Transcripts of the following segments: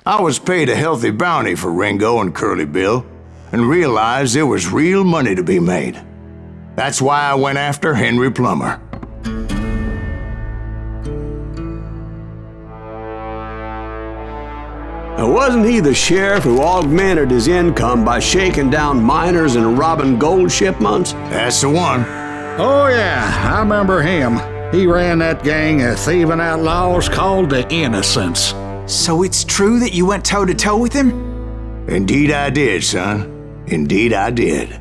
I was paid a healthy bounty for Ringo and Curly Bill, and realized there was real money to be made. That's why I went after Henry Plummer. Wasn't he the sheriff who augmented his income by shaking down miners and robbing gold shipments? That's the one. Oh yeah, I remember him. He ran that gang of thieving outlaws called the Innocents. So it's true that you went toe-to-toe with him? Indeed I did, son. Indeed I did.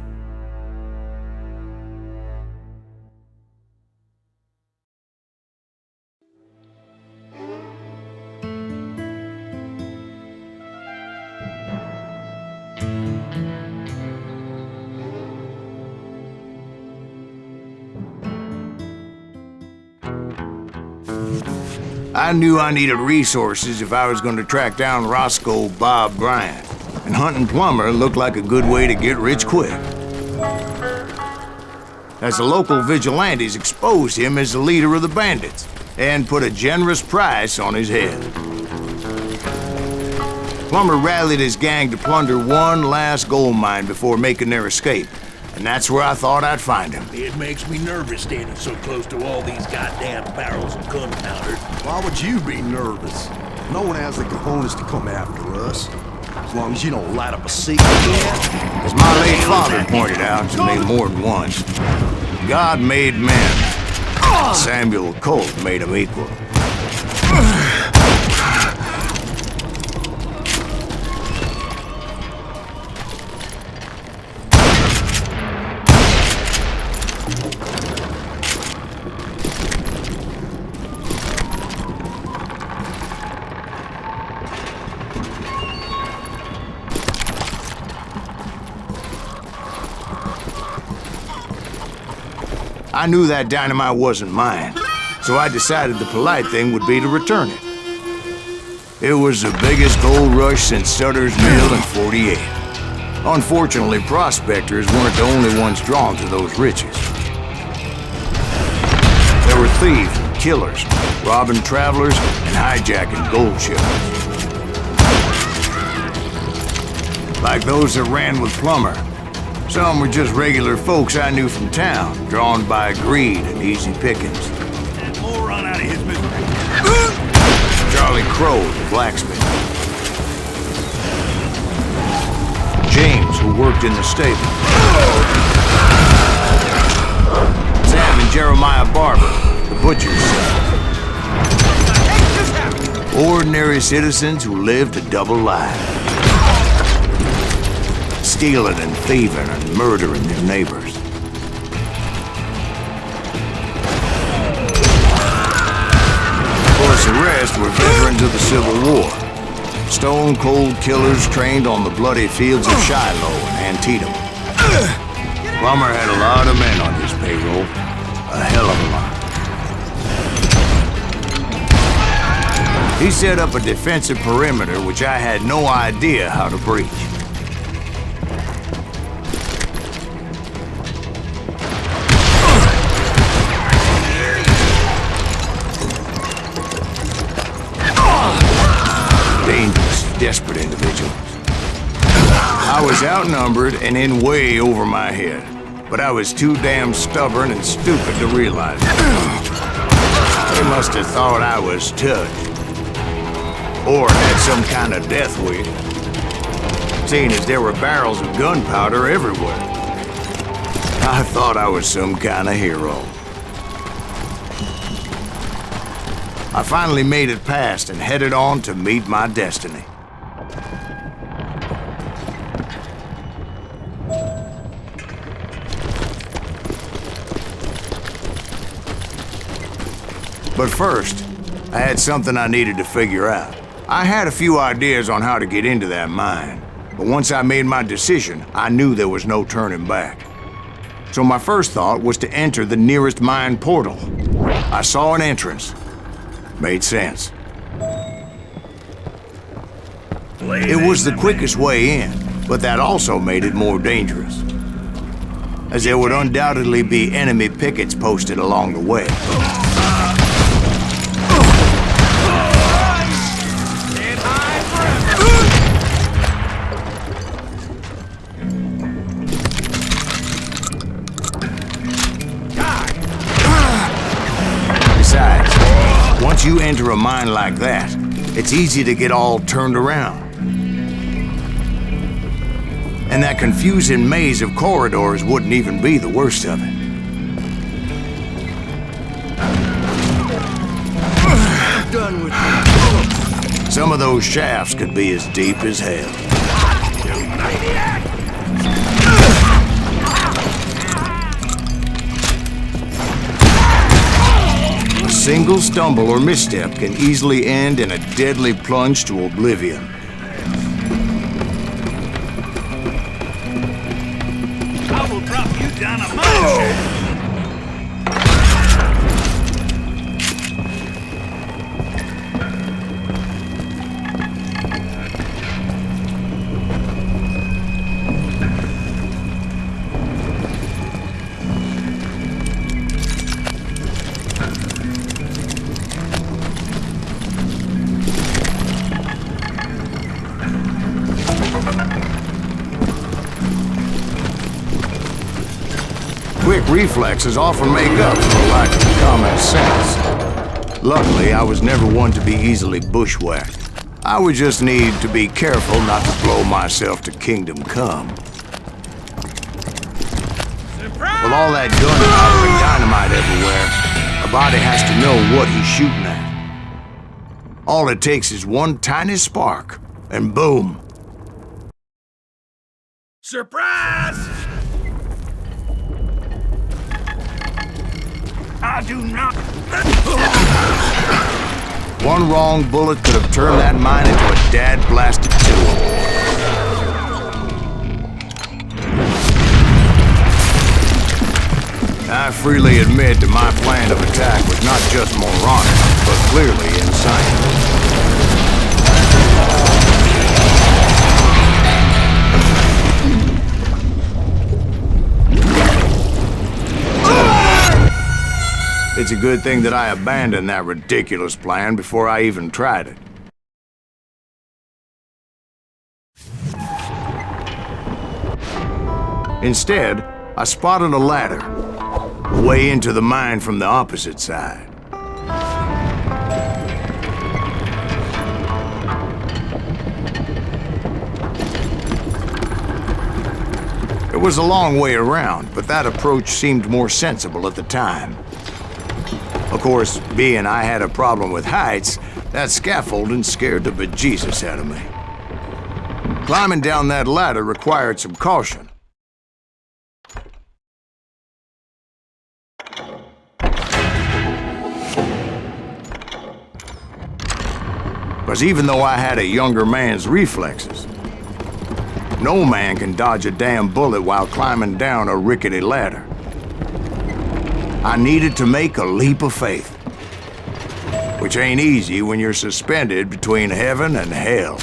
I knew I needed resources if I was going to track down Roscoe Bob Bryant, and hunting Plummer looked like a good way to get rich quick. As the local vigilantes exposed him as the leader of the bandits, and put a generous price on his head. Plummer rallied his gang to plunder one last gold mine before making their escape, and that's where I thought I'd find him. It makes me nervous standing so close to all these goddamn barrels of gunpowder. Why would you be nervous? No one has the cojones to come after us. As long as you don't light up a secret yet. As my late father pointed out to me more than once, God made men. Samuel Colt made them equal. I knew that dynamite wasn't mine, so I decided the polite thing would be to return it. It was the biggest gold rush since Sutter's Mill in '48. Unfortunately, prospectors weren't the only ones drawn to those riches. There were thieves and killers, robbing travelers and hijacking gold shipments. Like those that ran with Plummer. Some were just regular folks I knew from town, drawn by greed and easy pickings. More run out of his misery. Charlie Crow, the blacksmith. James, who worked in the stable. Sam and Jeremiah Barber, the butcher's son. Ordinary citizens who lived a double life. Stealing and thieving and murdering their neighbors. Of course, the rest were veterans of the Civil War. Stone-cold killers trained on the bloody fields of Shiloh and Antietam. Plummer had a lot of men on his payroll. A hell of a lot. He set up a defensive perimeter which I had no idea how to breach. Desperate individuals. I was outnumbered and in way over my head, but I was too damn stubborn and stupid to realize it. They must have thought I was touched, or had some kind of death wish, seeing as there were barrels of gunpowder everywhere. I thought I was some kind of hero. I finally made it past and headed on to meet my destiny. But first, I had something I needed to figure out. I had a few ideas on how to get into that mine, but once I made my decision, I knew there was no turning back. So my first thought was to enter the nearest mine portal. I saw an entrance. Made sense. It was the quickest way in, but that also made it more dangerous, as there would undoubtedly be enemy pickets posted along the way. you enter a mine like that, it's easy to get all turned around. And that confusing maze of corridors wouldn't even be the worst of it. Done with you. Some of those shafts could be as deep as hell. A single stumble or misstep can easily end in a deadly plunge to oblivion. I will drop you down a mine shaft. Quick reflexes often make up for a lack of common sense. Luckily, I was never one to be easily bushwhacked. I would just need to be careful not to blow myself to kingdom come. With all that gunpowder and dynamite everywhere, a body has to know what he's shooting at. All it takes is one tiny spark, and boom. Surprise! I do not. One wrong bullet could have turned that mine into a dad-blasted tomb. I freely admit that my plan of attack was not just moronic, but clearly insane. It's a good thing that I abandoned that ridiculous plan before I even tried it. Instead, I spotted a ladder, way into the mine from the opposite side. It was a long way around, but that approach seemed more sensible at the time. Of course, being I had a problem with heights, that scaffolding scared the bejesus out of me. Climbing down that ladder required some caution. Because even though I had a younger man's reflexes, no man can dodge a damn bullet while climbing down a rickety ladder. I needed to make a leap of faith, which ain't easy when you're suspended between heaven and hell.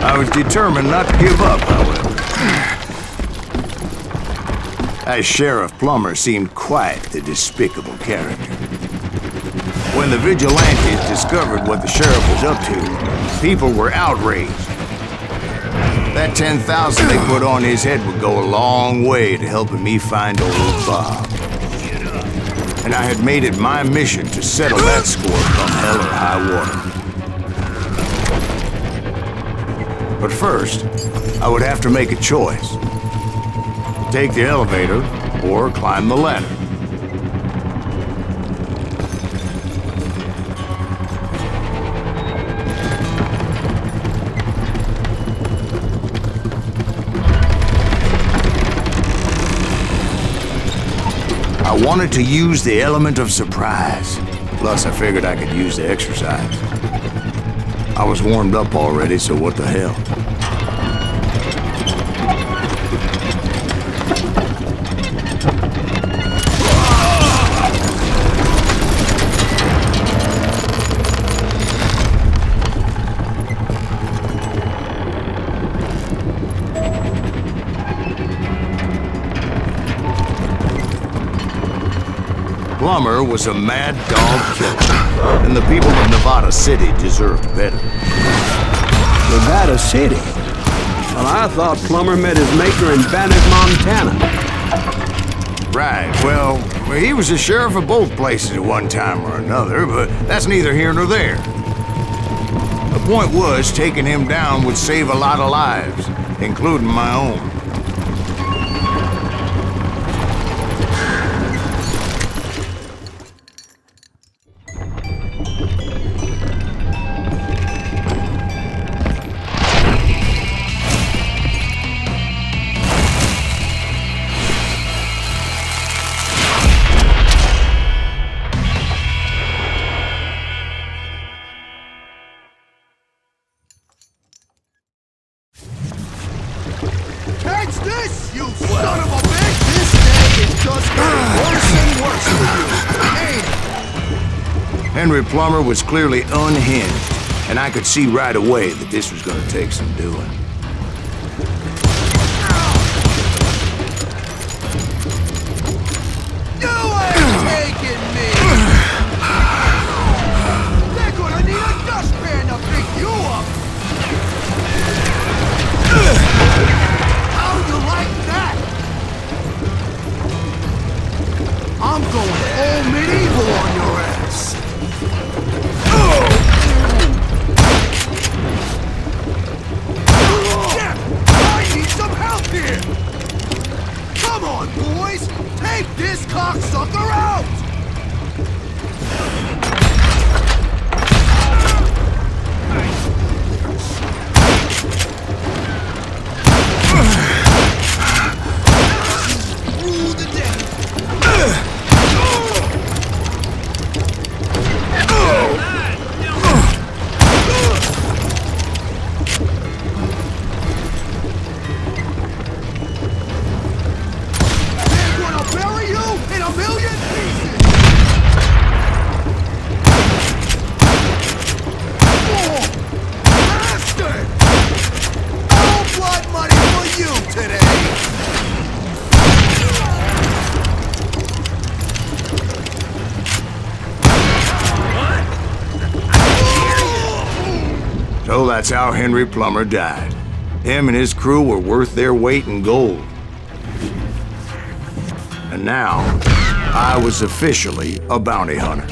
I was determined not to give up, however. As Sheriff Plummer seemed quite the despicable character. When the vigilantes discovered what the sheriff was up to, people were outraged. That 10,000 they put on his head would go a long way to helping me find old Bob. And I had made it my mission to settle that score come hell or high water. But first, I would have to make a choice. Take the elevator or climb the ladder. I wanted to use the element of surprise. Plus, I figured I could use the exercise. I was warmed up already, so what the hell? Plummer was a mad dog killer, and the people of Nevada City deserved better. Nevada City? Well, I thought Plummer met his maker in Bannock, Montana. Right, well, he was the sheriff of both places at one time or another, but that's neither here nor there. The point was, taking him down would save a lot of lives, including my own. Catch this, you son of a bitch! This day is just getting worse and worse for you. Henry Plummer was clearly unhinged, and I could see right away that this was going to take some doing. You ain't taking me! They're gonna need a dustpan to pick you up! How you like that? I'm going full medieval on your ass! I need some help here! Come on, boys! Take this cocksucker out! Rule the day! They're gonna bury you in a million pieces! Oh, bastard! No blood money for you today! So that's how Henry Plummer died. Him and his crew were worth their weight in gold. And now, I was officially a bounty hunter.